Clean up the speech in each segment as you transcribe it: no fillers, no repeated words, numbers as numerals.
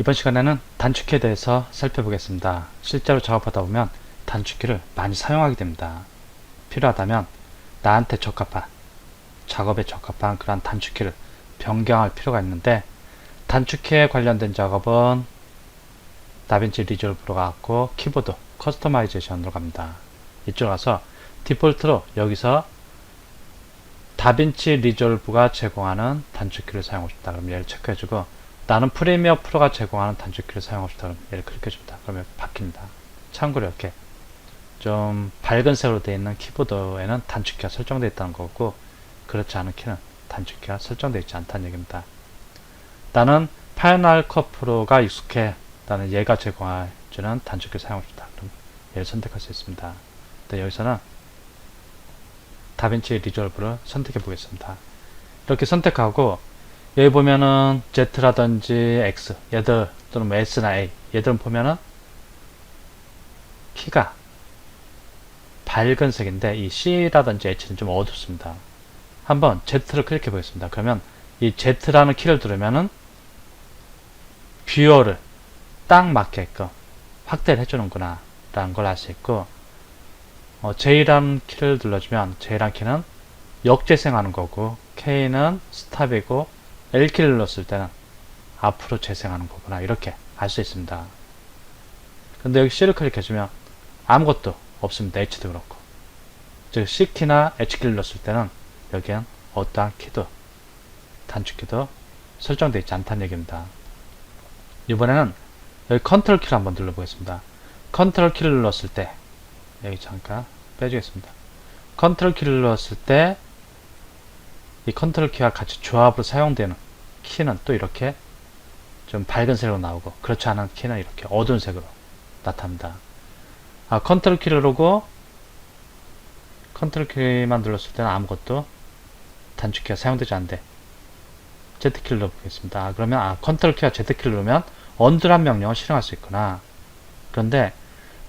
이번 시간에는 단축키에 대해서 살펴보겠습니다. 실제로 작업하다 보면 단축키를 많이 사용하게 됩니다. 필요하다면 나한테 적합한, 작업에 적합한 그런 단축키를 변경할 필요가 있는데, 단축키에 관련된 작업은 다빈치 리졸브로 가고 키보드 커스터마이제이션으로 갑니다. 이쪽으로 가서 디폴트로 여기서 다빈치 리졸브가 제공하는 단축키를 사용하고 싶다. 그럼 얘를 체크해주고, 나는 프리미어 프로가 제공하는 단축키를 사용하고 싶다. 그럼 얘를 클릭해줍니다. 그러면 바뀝니다. 참고로 이렇게 좀 밝은 색으로 되어 있는 키보드에는 단축키가 설정되어 있다는 거고, 그렇지 않은 키는 단축키가 설정되어 있지 않다는 얘기입니다. 나는 파이널 컷 프로가 익숙해. 나는 얘가 제공해주는 단축키를 사용하고 싶다. 그럼 얘를 선택할 수 있습니다. 근데 여기서는 다빈치 리졸브를 선택해 보겠습니다. 이렇게 선택하고 여기 보면은 Z라든지 X 얘들 또는 뭐 S나 A 얘들은 보면은 키가 밝은 색인데 이 C라든지 H는 좀 어둡습니다. 한번 Z를 클릭해 보겠습니다. 그러면 이 Z라는 키를 누르면은 뷰어를 딱 맞게끔 확대를 해주는구나 라는 걸 알 수 있고, J라는 키를 눌러주면 J라는 키는 역재생하는 거고, K는 스탑이고, L키를 눌렀을 때는 앞으로 재생하는 거구나 이렇게 알 수 있습니다. 근데 여기 C를 클릭해주면 아무것도 없습니다. H도 그렇고, 즉 C키나 H키를 눌렀을 때는 여기엔 어떠한 키도 단축키도 설정되어 있지 않다는 얘기입니다. 이번에는 여기 컨트롤 키를 한번 눌러보겠습니다. 컨트롤 키를 눌렀을 때 여기 잠깐 빼주겠습니다. 컨트롤 키를 눌렀을 때 이 컨트롤 키와 같이 조합으로 사용되는 키는 또 이렇게 좀 밝은 색으로 나오고, 그렇지 않은 키는 이렇게 어두운 색으로 나타납니다. 컨트롤 키를 누르고 컨트롤 키만 눌렀을 때는 아무것도 단축키가 사용되지 않는데 Z키를 눌러보겠습니다. 그러면 컨트롤 키와 Z키를 누르면 언더란 명령을 실행할 수 있구나. 그런데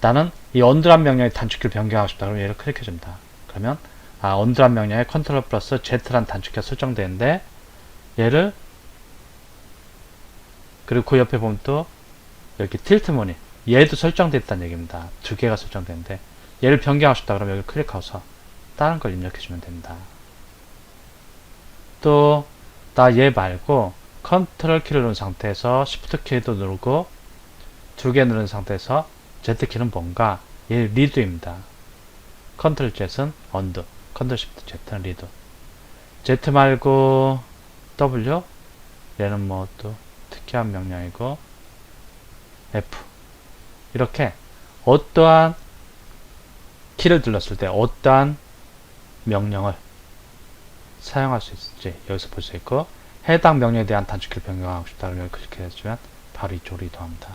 나는 이 언더란 명령의 단축키를 변경하고 싶다. 그러면 얘를 클릭해줍니다. 그러면 언더란 명령에 컨트롤 플러스 Z란 단축키가 설정되는데, 얘를 그리고 그 옆에 보면 또 여기 틸트 모니 얘도 설정되어 있다는 얘기입니다. 두 개가 설정되는데 얘를 변경하고 싶다. 그러면 여기 클릭하고서 다른 걸 입력해주면 됩니다. 또 나 얘 말고 컨트롤 키를 누른 상태에서 Shift 키도 누르고 두 개 누른 상태에서 Z 키는 뭔가? 얘 리드입니다. 컨트롤 Z는 언더, 컨트롤 Shift Z는 리드. Z 말고 W 얘는 뭐 또 특이한 명령이고, F 이렇게 어떠한 키를 눌렀을 때 어떠한 명령을 사용할 수 있을지 여기서 볼 수 있고, 해당 명령에 대한 단축키를 변경하고 싶다 그러면 클릭해주면 바로 이쪽으로 이동합니다.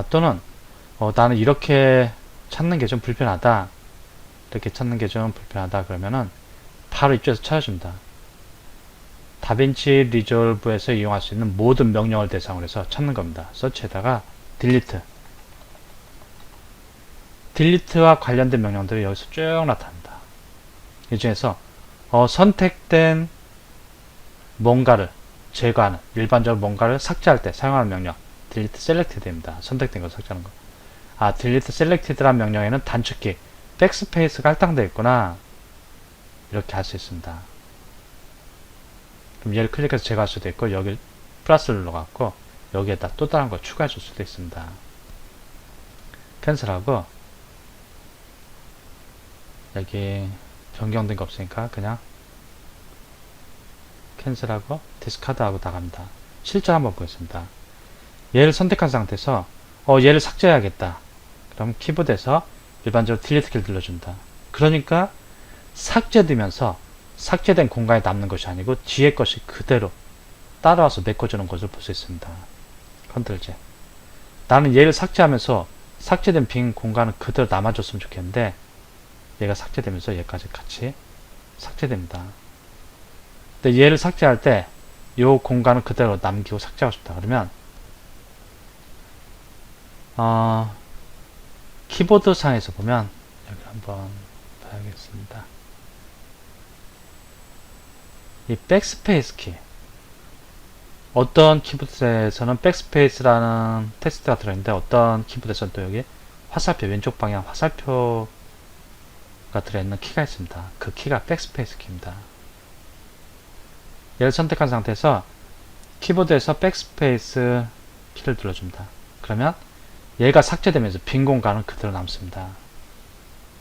또는 나는 이렇게 찾는 게 좀 불편하다, 이렇게 찾는 게 좀 불편하다 그러면은 바로 이쪽에서 찾아줍니다. 다빈치 리졸브에서 이용할 수 있는 모든 명령을 대상으로 해서 찾는 겁니다. 서치에다가 딜리트와 관련된 명령들이 여기서 쭉 나타납니다. 이 중에서 선택된 뭔가를 제거하는, 일반적으로 뭔가를 삭제할 때 사용하는 명령 delete selected입니다. 선택된 걸 삭제하는 거. delete selected란 명령에는 단축키 백스페이스가 할당되어 있구나 이렇게 할 수 있습니다. 그럼 얘를 클릭해서 제거할 수도 있고, 여기 플러스를 눌러갖고 여기에다 또 다른 걸 추가해 줄 수도 있습니다. 캔슬하고 여기 변경된 거 없으니까 그냥 캔슬하고 디스카드하고 나갑니다. 실제 한번 보겠습니다. 얘를 선택한 상태에서 얘를 삭제해야겠다. 그럼 키보드에서 일반적으로 딜리트 키를 눌러준다. 그러니까 삭제되면서 삭제된 공간에 남는 것이 아니고 뒤에 것이 그대로 따라와서 메꿔주는 것을 볼 수 있습니다. 컨트롤 Z. 나는 얘를 삭제하면서 삭제된 빈 공간은 그대로 남아줬으면 좋겠는데 얘가 삭제되면서 얘까지 같이 삭제됩니다. 근데 얘를 삭제할 때 이 공간을 그대로 남기고 삭제하고 싶다 그러면 키보드 상에서 보면 여기 한번 봐야겠습니다. 이 백스페이스 키 어떤 키보드에서는 백스페이스라는 텍스트가 들어있는데 어떤 키보드에서는 또 여기 화살표, 왼쪽 방향 화살표가 들어있는 키가 있습니다. 그 키가 백스페이스 키입니다. 얘를 선택한 상태에서 키보드에서 백스페이스 키를 눌러줍니다. 그러면 얘가 삭제되면서 빈 공간은 그대로 남습니다.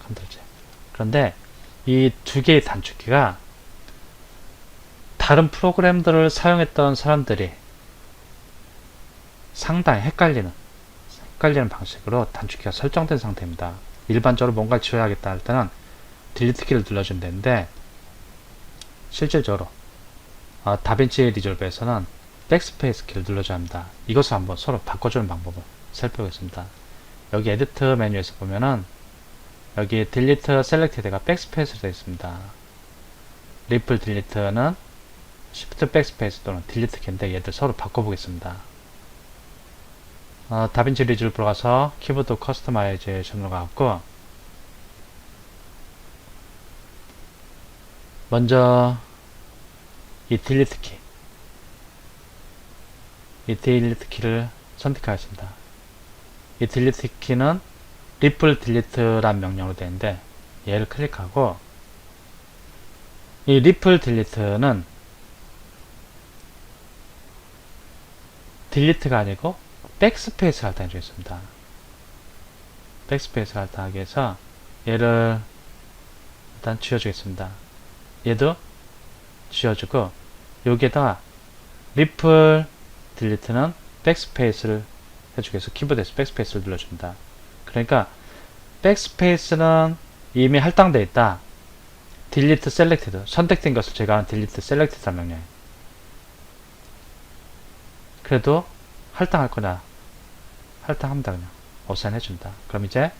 컨트롤 Z. 그런데 이 두 개의 단축키가 다른 프로그램들을 사용했던 사람들이 상당히 헷갈리는 방식으로 단축키가 설정된 상태입니다. 일반적으로 뭔가를 지워야겠다 할 때는 딜리트 키를 눌러주면 되는데 실질적으로 다빈치 리졸브에서는 백스페이스 키를 눌러줘야 합니다. 이것을 한번 서로 바꿔주는 방법을 살펴보겠습니다. 여기 에디트 메뉴에서 보면은 여기 딜리트 셀렉티드가 백스페이스로 되어 있습니다. 리플 딜리트는 시프트 백스페이스 또는 딜리트 키인데 얘들 서로 바꿔보겠습니다. 다빈치 리졸브로 가서 키보드 커스터마이제이션으로 가고 먼저 이 딜리트 키를 선택하겠습니다. 이 딜리트 키는 리플 딜리트란 명령으로 되는데 얘를 클릭하고 이 리플 딜리트는 딜리트가 아니고 백스페이스 할당해 주겠습니다. 백스페이스 할당하기 위해서 얘를 일단 지워주겠습니다. 얘도 지워주고 여기에다가 리플 딜리트는 백스페이스를 해주기 위해서 키보드에서 백스페이스를 눌러줍니다. 그러니까 백스페이스는 이미 할당되어 있다. 딜리트 셀렉티드 선택된 것을 제거하는 딜리트 셀렉티드 명령이에요. 그래도 할당할 거냐? 할당합니다. 그냥 어사인 해준다. 그럼 이제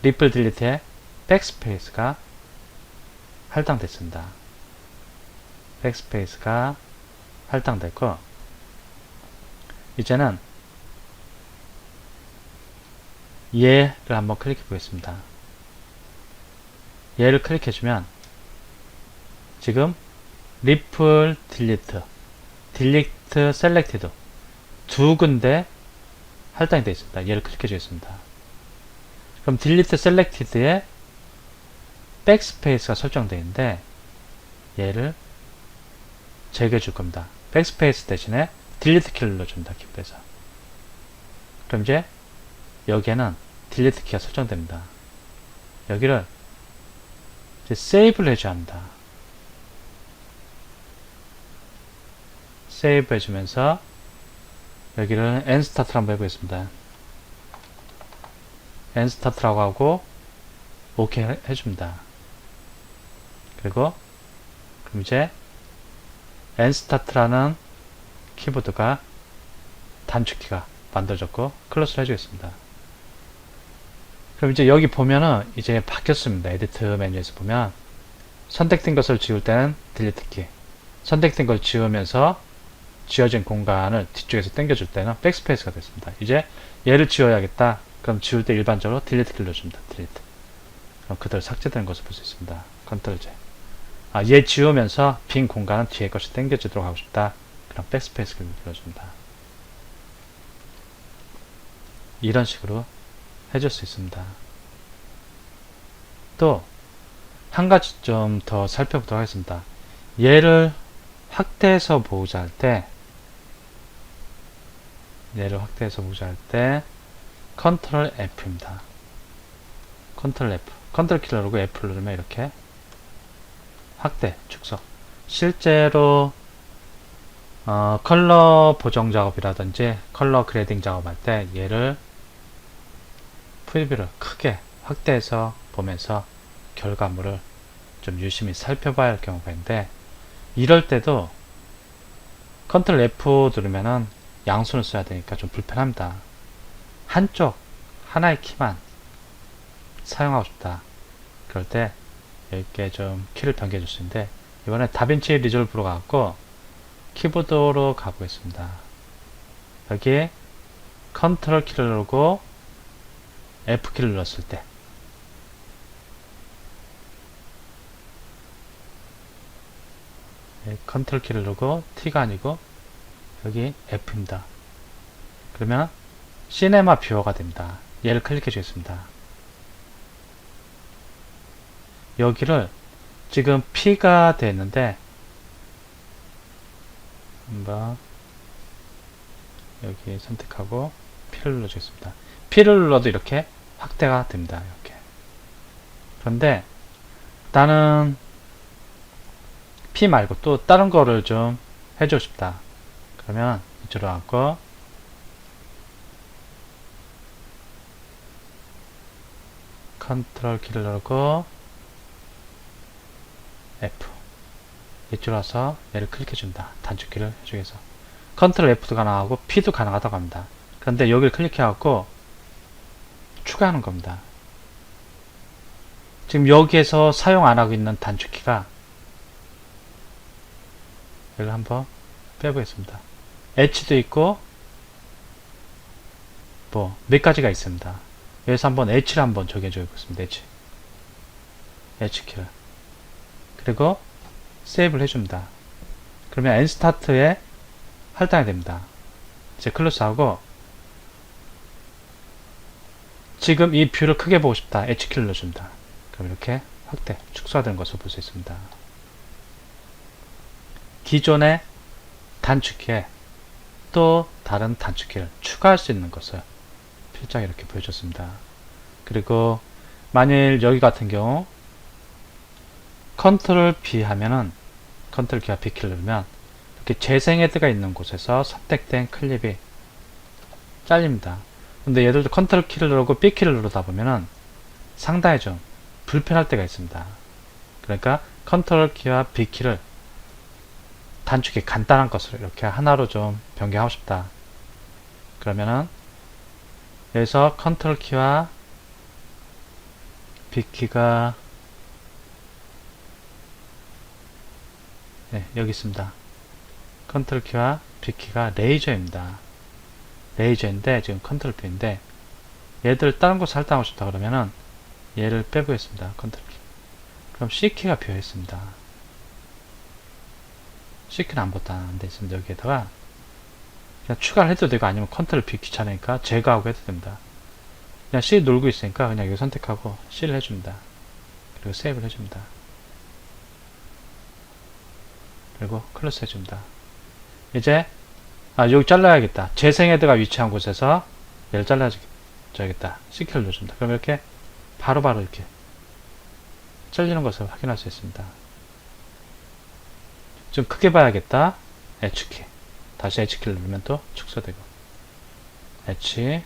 리플 딜리트에 백스페이스가 할당됐습니다. 백스페이스가 할당됐고 이제는 얘를 한번 클릭해 보겠습니다. 얘를 클릭해주면 지금 리플 딜리트 딜리트 셀렉티드 두 군데 할당이 되어 있습니다. 얘를 클릭해 주겠습니다. 그럼 딜리트 셀렉티드에 백스페이스가 설정되어 있는데 얘를 제거해 줄 겁니다. 백스페이스 대신에 딜리트 키를 눌러줍니다. 키보드에서. 그럼 이제 여기에는 딜리트 키가 설정됩니다. 여기를 이제 세이브를 해줘야 합니다. 세이브 해주면서 여기를 엔스타트를 한번 해보겠습니다. 엔스타트라고 하고 오케이 해줍니다. 그리고 그럼 이제 엔스타트라는 키보드가 단축키가 만들어졌고 클로즈를 해주겠습니다. 그럼 이제 여기 보면은 이제 바뀌었습니다. 에디트 메뉴에서 보면 선택된 것을 지울 때는 딜리트 키, 선택된 걸 지우면서 지워진 공간을 뒤쪽에서 당겨줄 때는 백스페이스가 됐습니다. 이제 얘를 지워야겠다. 그럼 지울 때 일반적으로 딜리트 키를 눌러줍니다. 딜리트. 그럼 그대로 삭제되는 것을 볼 수 있습니다. 컨트롤 Z. 얘 지우면서 빈 공간은 뒤에 것이 당겨지도록 하고 싶다. 그럼 백스페이스 키를 눌러줍니다. 이런 식으로 해줄 수 있습니다. 또 한 가지 좀 더 살펴보도록 하겠습니다. 얘를 확대해서 보고자 할 때 컨트롤 F입니다. 컨트롤 F. 컨트롤 키를 누르고 F를 누르면 이렇게 확대, 축소. 실제로 컬러 보정 작업이라든지 컬러 그레이딩 작업할 때 얘를 프리뷰를 크게 확대해서 보면서 결과물을 좀 유심히 살펴봐야 할 경우가 있는데 이럴 때도 컨트롤 F 누르면은 양손을 써야 되니까 좀 불편합니다. 한쪽 하나의 키만 사용하고 싶다. 그럴 때 이렇게 좀 키를 변경해 줄 수 있는데 이번에 다빈치 리졸브로 가고 키보드로 가보겠습니다. 여기에 컨트롤 키를 누르고 F 키를 눌렀을 때 컨트롤 키를 누르고 T가 아니고 여기 F입니다. 그러면 시네마 뷰어가 됩니다. 얘를 클릭해 주겠습니다. 여기를 지금 P가 되는데 한번 여기 선택하고 P를 눌러주겠습니다. P를 눌러도 이렇게 확대가 됩니다. 이렇게. 그런데 나는 P 말고 또 다른 거를 좀 해주고 싶다. 그러면 이쪽으로 가고 컨트롤 키를 누르고 F 이쪽으로 와서 얘를 클릭해 준다. 단축키를 해주기 위해서 컨트롤 F도 가능하고 P도 가능하다고 합니다. 그런데 여기를 클릭해 갖고 추가하는 겁니다. 지금 여기에서 사용 안 하고 있는 단축키가 이걸 한번 빼보겠습니다. H도 있고 뭐 몇 가지가 있습니다. 여기서 한번 H를 한번 적용해 보겠습니다. H키를 그리고 세이브를 해줍니다. 그러면 엔스타트에 할당이 됩니다. 이제 클로스하고 지금 이 뷰를 크게 보고 싶다. H키를 눌러줍니다. 그럼 이렇게 확대, 축소되는 것을 볼 수 있습니다. 기존의 단축키에 또 다른 단축키를 추가할 수 있는 것을 필장에 이렇게 보여줬습니다. 그리고 만일 여기 같은 경우 컨트롤 B 하면은 컨트롤 키와 B키를 누르면 이렇게 재생 헤드가 있는 곳에서 선택된 클립이 잘립니다. 근데 예를 들어 컨트롤 키를 누르고 B키를 누르다 보면은 상당히 좀 불편할 때가 있습니다. 그러니까 컨트롤 키와 B키를 단축키 간단한 것을 이렇게 하나로 좀 변경하고 싶다. 그러면은 여기서 컨트롤 키와 B키가 네, 여기 있습니다. 컨트롤 키와 B키가 레이저입니다. 레이저인데 지금 컨트롤 B인데 얘들 다른 곳을 할당하고 싶다 그러면은 얘를 빼보겠습니다. 컨트롤 키. 그럼 C키가 비어 있습니다. C키는 아무것도 안 돼 있습니다. 여기에다가 그냥 추가를 해도 되고 아니면 컨트롤 B 귀찮으니까 제거하고 해도 됩니다. 그냥 C 놀고 있으니까 그냥 이거 선택하고 C를 해줍니다. 그리고 세이브를 해줍니다. 그리고 클로스 해줍니다. 이제 여기 잘라야겠다. 재생 헤드가 위치한 곳에서 얘를 잘라줘야겠다. C키를 눌러줍니다. 그럼 이렇게 바로바로 이렇게 잘리는 것을 확인할 수 있습니다. 좀 크게 봐야겠다. H키. 다시 H키를 누르면 또 축소되고 H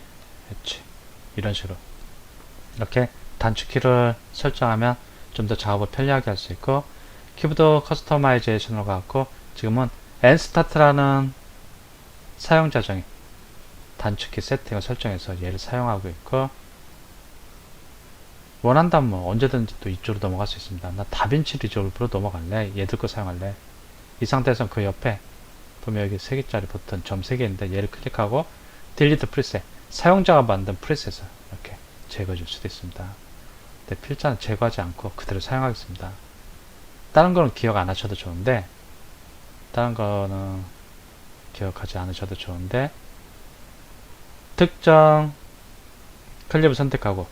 이런 식으로 이렇게 단축키를 설정하면 좀 더 작업을 편리하게 할 수 있고 키보드 커스터마이제이션으로 가고 지금은 엔스타트라는 사용자 정의 단축키 세팅을 설정해서 얘를 사용하고 있고 원한다면 뭐 언제든지 또 이쪽으로 넘어갈 수 있습니다. 나 다빈치 리졸브로 넘어갈래? 얘들 거 사용할래? 이 상태에서는 그 옆에 보면 여기 3개짜리 버튼 점 3개 있는데 얘를 클릭하고 딜리트 프리셋 사용자가 만든 프리셋을 이렇게 제거해 줄 수도 있습니다. 근데 필자는 제거하지 않고 그대로 사용하겠습니다. 다른 거는 기억 안 하셔도 좋은데 다른 거는 기억하지 않으셔도 좋은데 특정 클립을 선택하고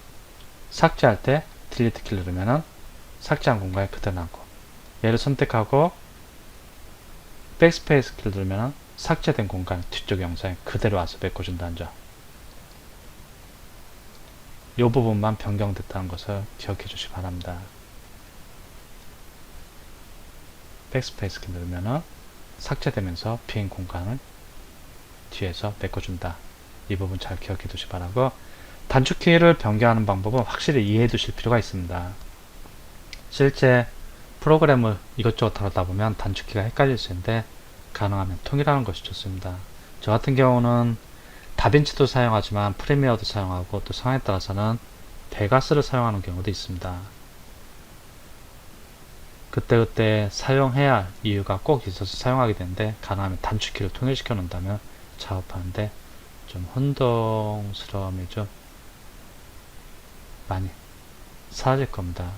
삭제할 때 딜리트 키를 누르면은 삭제한 공간에 그대로 남고 얘를 선택하고 백스페이스 키를 누르면 삭제된 공간 뒤쪽 영상에 그대로 와서 메꿔준다는 점. 이 부분만 변경됐다는 것을 기억해 주시기 바랍니다. 백스페이스 키 누르면 삭제되면서 빈 공간을 뒤에서 메꿔준다. 이 부분 잘 기억해 두시기 바라고 단축키를 변경하는 방법은 확실히 이해해 두실 필요가 있습니다. 실제 프로그램을 이것저것 하다 보면 단축키가 헷갈릴 수 있는데 가능하면 통일하는 것이 좋습니다. 저 같은 경우는 다빈치도 사용하지만 프리미어도 사용하고 또 상황에 따라서는 베가스를 사용하는 경우도 있습니다. 그때그때 사용해야 할 이유가 꼭 있어서 사용하게 되는데 가능하면 단축키를 통일시켜 놓는다면 작업하는데 좀 혼동스러움이 좀 많이 사라질 겁니다.